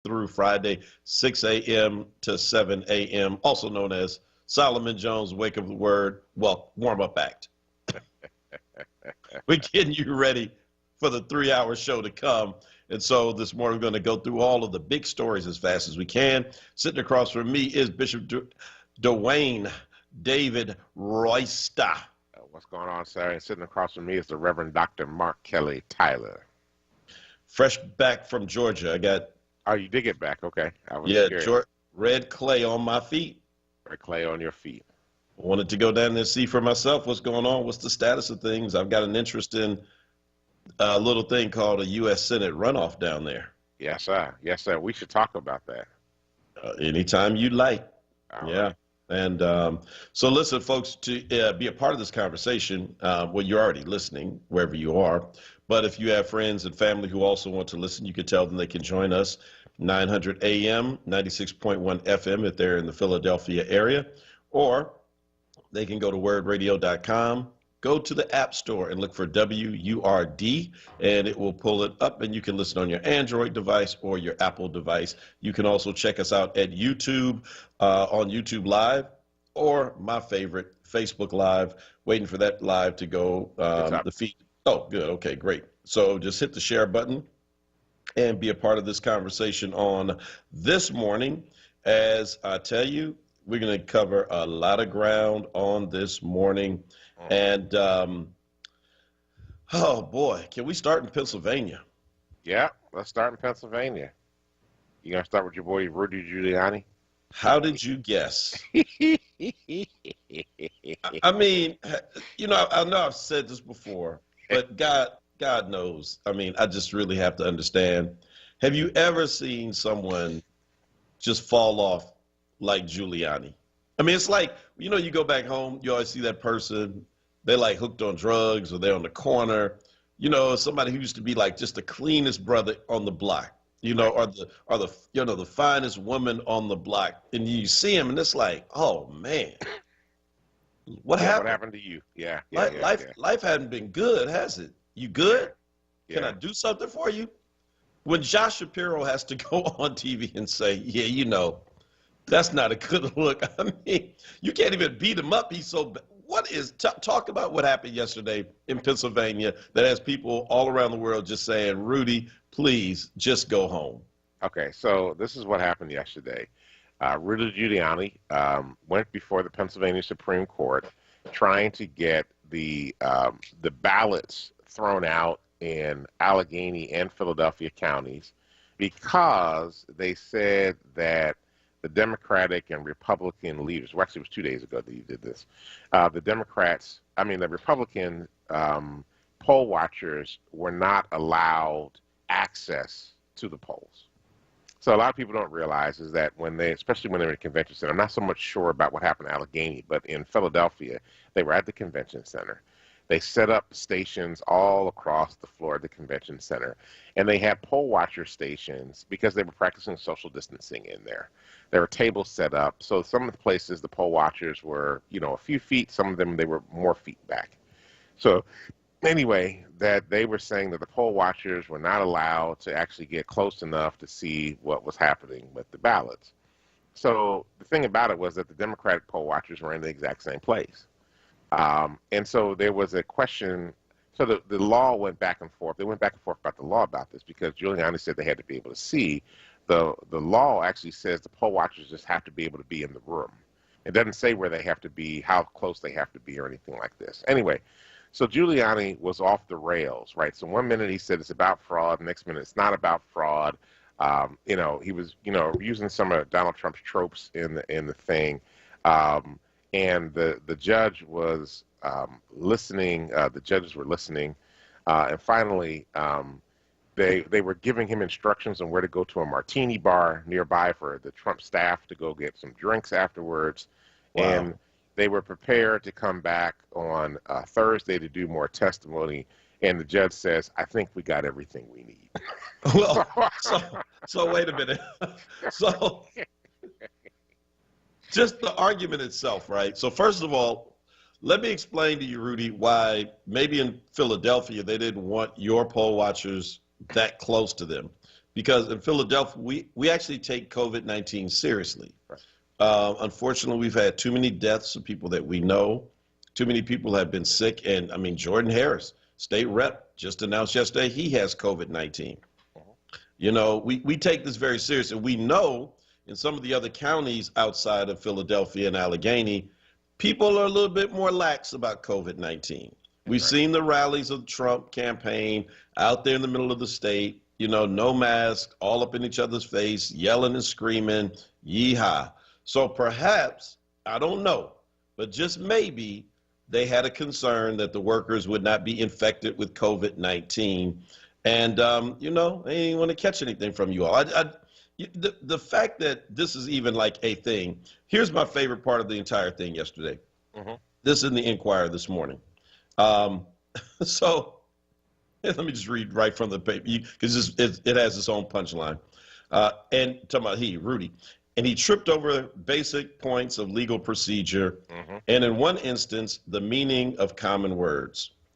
through Friday, 6 a.m. to 7 a.m., also known as Solomon Jones Wake of the Word, well, warm-up act. We're getting you ready for the 3-hour show to come. And so this morning we're going to go through all of the big stories as fast as we can. Sitting across from me is Bishop Dwayne David Royster. What's going on, sir? And sitting across from me is the Reverend Dr. Mark Kelly Tyler. Fresh back from Georgia. I got... Oh, you did get back. Okay. I was red clay on my feet. Red clay on your feet. I wanted to go down there and see for myself what's going on. What's the status of things? I've got an interest in a little thing called a U.S. Senate runoff down there. Yes, sir. Yes, sir. We should talk about that. Anytime you like. Yeah. Right. And so listen, folks, to be a part of this conversation, well, you're already listening wherever you are. But if you have friends and family who also want to listen, you can tell them they can join us 900 AM, 96.1 FM if they're in the Philadelphia area, or they can go to wordradio.com, go to the App Store and look for WURD, and it will pull it up, and you can listen on your Android device or your Apple device. You can also check us out at YouTube, on YouTube Live, or my favorite, Facebook Live. Waiting for that live to go, the feed. Oh, good. Okay, great. So just hit the share button and be a part of this conversation on this morning. As I tell you, we're going to cover a lot of ground on this morning. And, oh, boy, can we start in Pennsylvania? Yeah, let's start in Pennsylvania. You going to start with your boy, Rudy Giuliani? How did you guess? I mean, you know, I know I've said this before, but God knows. I mean, I just really have to understand. Have you ever seen someone just fall off like Giuliani? I mean, it's like, you know, you go back home, you always see that person, they're like hooked on drugs or they're on the corner, you know, somebody who used to be like just the cleanest brother on the block, you know, or the you know, the finest woman on the block. And you see him and it's like, oh man, what happened? What happened to you? Yeah. Life hadn't been good, has it? You good? Yeah. Can I do something for you? When Josh Shapiro has to go on TV and say, yeah, you know, that's not a good look. I mean, you can't even beat him up. He's so bad. What is, talk about what happened yesterday in Pennsylvania that has people all around the world just saying, Rudy, please just go home. Okay, so this is what happened yesterday. Rudy Giuliani went before the Pennsylvania Supreme Court trying to get the ballots thrown out in Allegheny and Philadelphia counties because they said that the Democratic and Republican leaders, well, actually it was 2 days ago that you did this, the Republican poll watchers were not allowed access to the polls. So a lot of people don't realize is that especially when they were in a convention center, I'm not so much sure about what happened in Allegheny, but in Philadelphia, they were at the convention center. They set up stations all across the floor of the convention center, and they had poll watcher stations because they were practicing social distancing in there. There were tables set up, so some of the places the poll watchers were, you know, a few feet, some of them they were more feet back. So anyway, that they were saying that the poll watchers were not allowed to actually get close enough to see what was happening with the ballots. So the thing about it was that the Democratic poll watchers were in the exact same place. And so there was a question. So the law went back and forth. They went back and forth about the law about this because Giuliani said they had to be able to see. The law actually says the poll watchers just have to be able to be in the room. It doesn't say where they have to be, how close they have to be, or anything like this. Anyway, so Giuliani was off the rails, right? So one minute he said it's about fraud, next minute it's not about fraud. You know, he was, you know, using some of Donald Trump's tropes in the thing. And the judge was listening. The judges were listening, and finally, they were giving him instructions on where to go to a martini bar nearby for the Trump staff to go get some drinks afterwards. Wow. And they were prepared to come back on Thursday to do more testimony. And the judge says, "I think we got everything we need." Well, so wait a minute. So. Just the argument itself, right? So first of all, let me explain to you, Rudy, why maybe in Philadelphia they didn't want your poll watchers that close to them. because in Philadelphia, we actually take COVID-19 seriously. Right. Unfortunately, we've had too many deaths of people that we know. Too many people have been sick. And I mean, Jordan Harris, state rep, just announced yesterday he has COVID-19. You know, we take this very seriously. We know in some of the other counties outside of Philadelphia and Allegheny, people are a little bit more lax about COVID-19. We've seen the rallies of the Trump campaign out there in the middle of the state, you know, no mask, all up in each other's face, yelling and screaming, yeehaw. So perhaps, I don't know, but just maybe they had a concern that the workers would not be infected with COVID-19. And, you know, they didn't want to catch anything from you all. The fact that this is even like a thing, here's my favorite part of the entire thing yesterday. This is in the Inquirer this morning. So let me just read right from the paper, because it has its own punchline. And talking about Rudy, and he tripped over basic points of legal procedure, and in one instance, the meaning of common words.